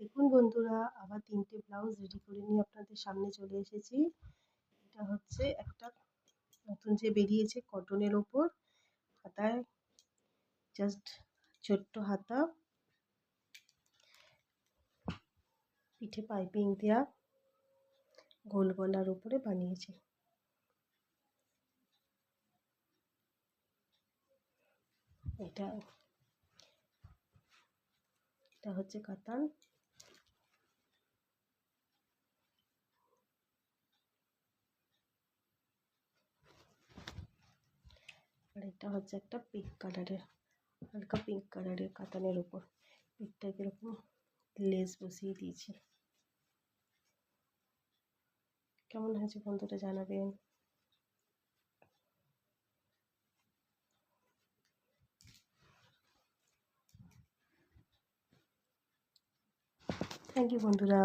দেখুন বন্ধুরা, আবার 3টে ব্লাউজ রেডি করে নিয়ে আপনাদের সামনে চলে এসেছি। এটা হচ্ছে একটা নতুন যে বেরিয়েছে কটনের ওপর, হাতায় জাস্ট ছোট্ট হাতা, পিঠে পাইপিং দেওয়া, গোল গলার উপরে বানিয়েছে। এটা হচ্ছে কাতান। আর এটা হচ্ছে একটা পিঙ্ক কালারের, হালকা পিঙ্ক কালারের কাতানের উপর পিঠটায় এরকম লেস বসিয়ে দিয়েছি। কেমন হয়েছে বন্ধুরা জানাবেন। থ্যাংক ইউ বন্ধুরা।